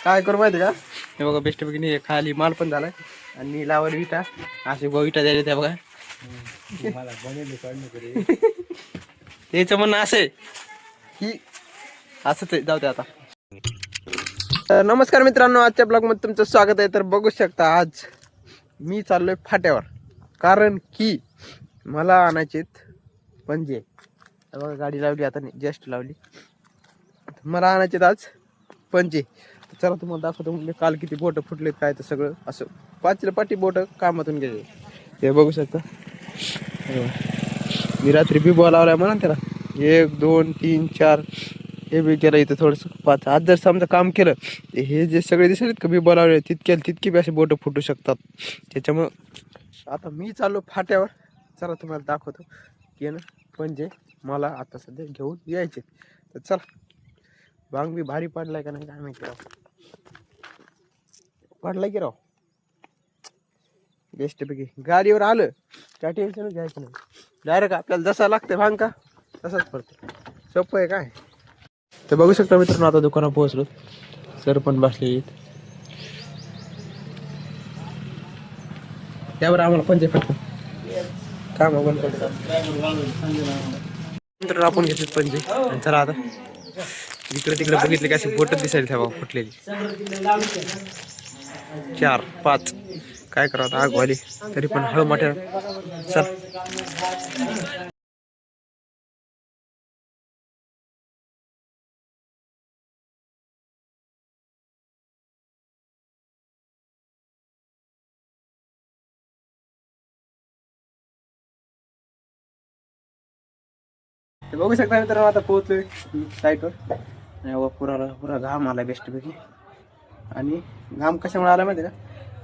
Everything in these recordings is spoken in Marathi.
काय करू माहिती का? हे बघा बेस्ट पैकी खाली माल पण झालाय आणि लावल विटा असे विटा द्यायला त्या बघा. मला त्याचं म्हणणं असं आहे की असंच आहे. जाऊ दे आता. तर नमस्कार मित्रांनो, आजच्या ब्लॉग मध्ये तुमचं स्वागत आहे. तर बघू शकता आज मी चाललोय फाट्यावर, कारण की मला आणायचे पंजे. बघा गाडी लावली आता, जस्ट लावली. मला आणायचे आज पंजे. चला तुम्हाला दाखवतो. म्हणजे काल किती बोट फुटलेत काय, तर सगळं असं पाठी बोट कामातून गेले. हे बघू शकता. मी रात्री बिबो लावलाय म्हणा त्याला 1 2 3 4 हे बी केलं इथं थोडंसं 5. आज जर समजा काम केलं हे जे सगळे दिसले का बिबो लावले तितकी बी असे बोट फुटू शकतात. त्याच्यामुळं आता मी चाललो फाट्यावर. चला तुम्हाला दाखवतो की ना पंजे मला आता सध्या घेऊन यायचे. तर चला. भांग बी भारी पडलाय का नाही काय माहिती राव. पडलाय की राव बेस्ट पैकी. गाडीवर आलं काय टेन्शन घ्यायचं नाही. डायरेक्ट आपल्याला जसा लागतंय भांग का तसाच पडतो. सोपं आहे काय. तर बघू शकता मित्रांनो, आता दुकानात पोहोचलो. सर पण बसले. त्यावर आम्हाला पंजे फटकून काम बंद करतो. नंतर आपण घेतले पंजे. आणि चला आता इकडे तिकडे बघितले की अशी बोट दिसायला त्या फुटलेली 4 5. काय करावं आता, आग वाली तरी पण हळू मोठ्या. चल बघू शकता मित्रांनो, आता पोहोचलोय साईटवर. पुरा घाम आला बेस्ट पैकी. आणि घाम कशामुळे आला माहिती का,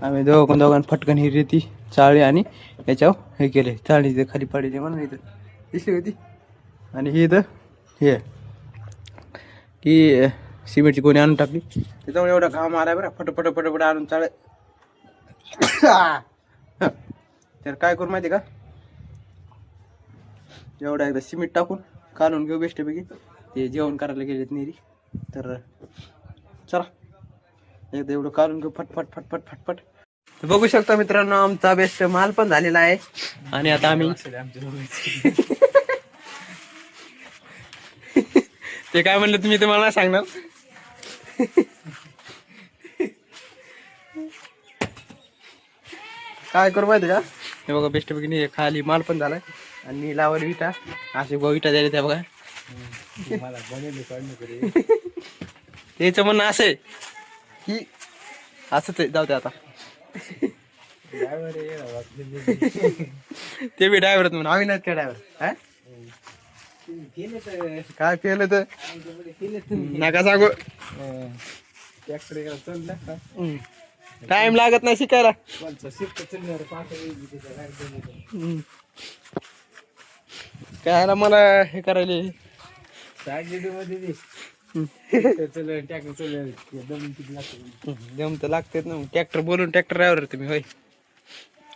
आम्ही दोघांना फटकन ही रेती चाळी आणि याच्यावर हे केले. चाळी ते खाली पडले म्हणून इथं दिसली होती. आणि ही इथं हे की सिमेंटची कोणी आणून टाकली. त्याच्यामुळे एवढा घाम आलाय बरं. फटफट आणून चाळ. तर काय करू माहिती का, एवढा एकदा सिमेंट टाकून काढून घेऊ बेस्ट पैकी. ते जेवण करायला गेलेत नेरी. तर चला एकदा एवढं काढून घेऊ फटफट. बघू शकता मित्रांनो, आमचा बेस्ट माल पण झालेला आहे. आणि आता आम्ही ते काय म्हणलं तुम्ही तुम्हाला नाही सांगणार. काय करू माहिती का, हे बघा बेस्ट पैकी खाली माल पण झालाय आणि लावल विटा असे विटा द्यायला त्या बघा. मला त्याचं म्हणणं असं आहे की असंच आहे. जाऊ दे आता. ते बी ड्रायव्हर म्हणून आम्ही नाही का ड्रायव्हर. काय केलं तर नका सांगू. टाइम लागत नाही शिकायला. काय मला हे करायला जम तर लागतेच ना. ट्रॅक्टर बोलून ट्रॅक्टर ड्रायव्हर तुम्ही होय.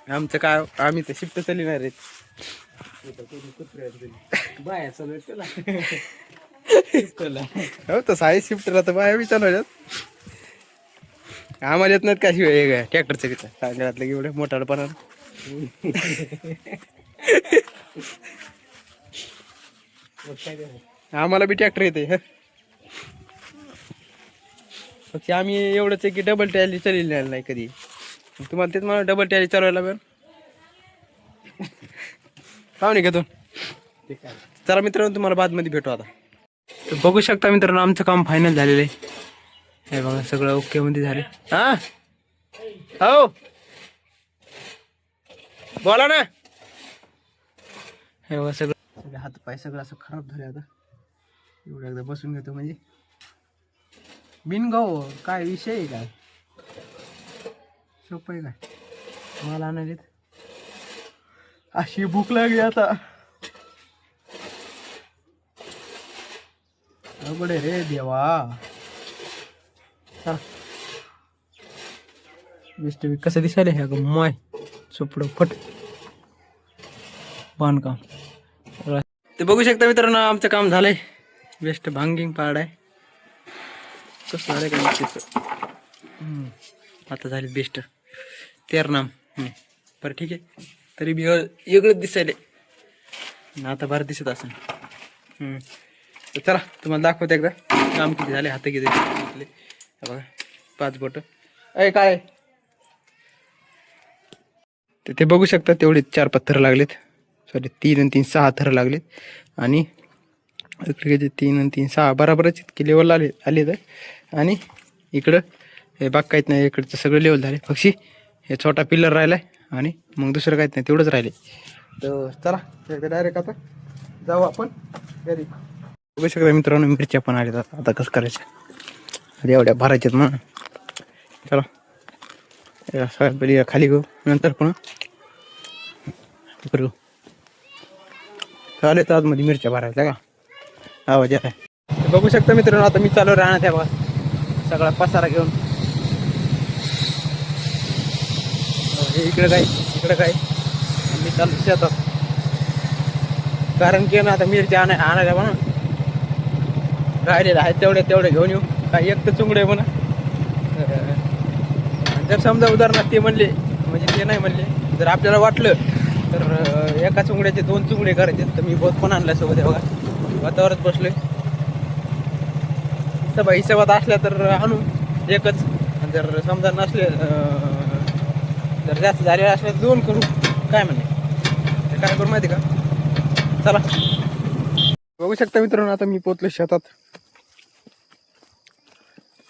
आमचं काय, आम्ही तर शिफ्ट चालणार आहेत. हो तसं आहे शिफ्टला तर बाया विचारणार. आम्हाला येत नाहीत का शिवाय ट्रॅक्टरचं तिथं सांगण्यातलं एवढं मोठापणा. आम्हाला बी ट्रॅक्टर येते. फक्त आम्ही एवढंच आहे की डबल टॅली चाललेलं नाही कधी. तुम्हाला तेच मला डबल टॅली चालवायला पण पाहुणे घेतो. चला मित्रांनो, तुम्हाला बादमध्ये भेटू आता. तर बघू शकता मित्रांनो, आमचं काम फायनल झालेलं आहे. हे बघा सगळं ओके मध्ये झाले. हा हो बोला ना. हे बघा सगळं हात पाय सगळं असं खराब झाले. आता एवढं एकदा बसून घेतो म्हणजे बिनगाव. काय विषय आहे काय, सोपं आहे काय. मला आणायलेत. अशी भूक लागली आता. अवघड आहे रे देवा. बेस्ट कसं दिसायला हे ग माय चोपड फट बांधकाम. ते बघू शकता मित्रांनो, आमचं काम झालंय. बेस्ट भांगिंग पाड आहे. कसं झालं काय आता झाले बेस्ट 13 नाम. बरं ठीक आहे. तरी बी वेगळंच दिसायले ना, आता बरं दिसत असेल. तर चला तुम्हाला दाखवते एकदा काम किती झाले, हात किती आपले. बघा 5 बोट. काय ते बघू शकता, तेवढे 4 पत्थर लागलेत. सॉरी 3 आणि 3 6 थर लागलेत. आणि इकडे 3 आणि 3 6 बराबरच इतके लेवल आले तर. आणि इकडं हे बाग काहीच नाही, इकडचं सगळं लेवल झाले. पक्षी हे छोटा पिल्लर राहिलाय आणि मग दुसरं काहीच नाही, तेवढंच राहिले. तर चला एकदा डायरेक्ट आता जाऊ आपण घरी. बघू शकता मित्रांनो, मिरच्या पण आल्या. आता कसं करायचं, आधी एवढ्या भरायच्यात मग. चला खाली घेऊ, नंतर पण करू. चालेल तर आतमध्ये मिरच्या भरायच्या का आवाज आहे. बघू शकता मित्रांनो, आता मी चालू राहणार आहे बघा सगळा पसारा घेऊन. इकडे काय मी चालू शेतात, कारण की ना आता मिरच्या आणायला म्हणून राहिलेलं आहे. तेवढे घेऊन येऊ. काय एक तर चुंगडे म्हणा. जर समजा उदाहरणार्थ ते म्हणले, म्हणजे ते नाही म्हणले, जर आपल्याला वाटलं तर एका चुंगड्याचे 2 चुंगडे करायचे, तर मी बोत पण आणला सोबत. बघा वातावरच बसलोय. सभा हिशोबात असल्या तर आणू एकच. जर समजा नसले, जर जास्त झालेलं असल्या तर 2 करू. काय म्हणणे ते काय करू माहिती का. चला बघू शकता मित्रांनो, आता मी पोचलो शेतात.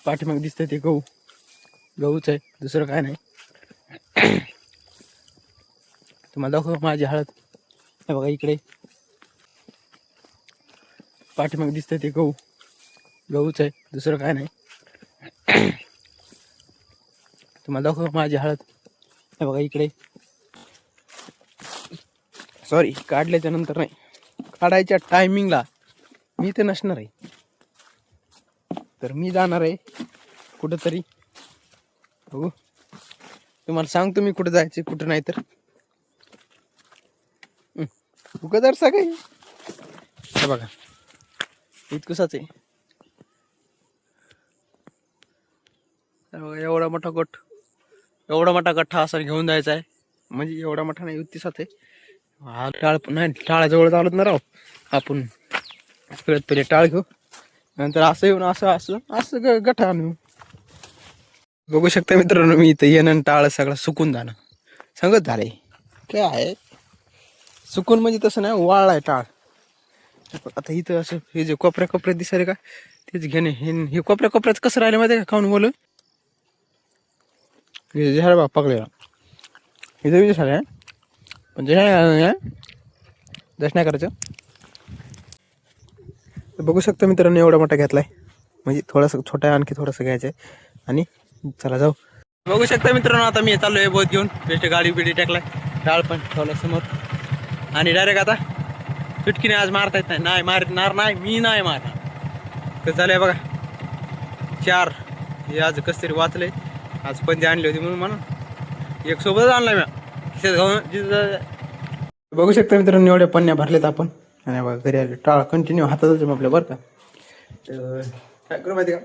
पाठीमागे दिसतंय ते गहूच आहे, दुसरं काय नाही. तुम्हाला दाखव माझी हळद. हे बघा इकडे पाठीमागे दिसतंय ते गहूच आहे, दुसरं काय नाही. तुम्हाला दाखव माझी हळद. हे बघा इकडे. सॉरी, काढल्याच्या नंतर नाही, काढायच्या टायमिंगला मी ते नसणार आहे. तर मी जाणार आहे कुठंतरी. बघू, तुम्हाला सांगतो मी कुठं जायचं कुठं नाही. तर जर सगळे बघा इतकुसाच आहे. एवढा मोठा गठ्ठा असा घेऊन जायचा आहे. म्हणजे एवढा मोठा नाही, 31 आहे. हा टाळ नाही, टाळाजवळ चालत ना राव. आपण सगळ्यात पहिले टाळ घेऊ, नंतर असं येऊन असं गठ्ठा आणू. बघू शकता मित्रांनो, मी इथं येणं टाळ सगळं सुकून जाणं सांगत झालंय. काय आहे सुकून म्हणजे तसं नाही, वाळलाय टाळ. आता इथं असं हे जे कोपऱ्यात दिसायला का, तेच घेणे. हे कोपऱ्यात कसं राहिलं माहिती का, खाऊन बोल झालं बा पकलेला. इथं विजय झालं पण जे जस नाही करायचं. बघू शकता मित्रांनो, एवढा मोठा घेतलाय. म्हणजे थोडासा छोटा, आणखी थोडासा घ्यायचा आहे. आणि चला जाऊ. बघू शकता मित्रांनो, आता मी चाललोय बोत घेऊन. बेस्ट गाडी बिडी टाकलाय, डाळ पण ठेवला समोर. आणि डायरेक्ट आता सुटकीने आज मारता येत नाही, मारणार नाही, मी नाही मारणार. तर चालूय बघा 4. हे आज कसं तरी वाचलंय. आज पंदी आणली होती म्हणून एक सोबतच आणलाय मी. बघू शकता मित्रांनो, एवढ्या पन्न्या भरलेत आपण. आणि बघा घरी आले, टाळ कंटिन्यू हातातच आपल्या बरं का. तर काय करू माहिती का,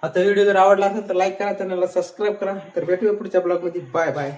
आता व्हिडिओ जर आवडला असेल तर लाईक करा, चॅनलला सबस्क्राईब करा. तर भेटूया पुढच्या ब्लॉगमध्ये. Bye bye.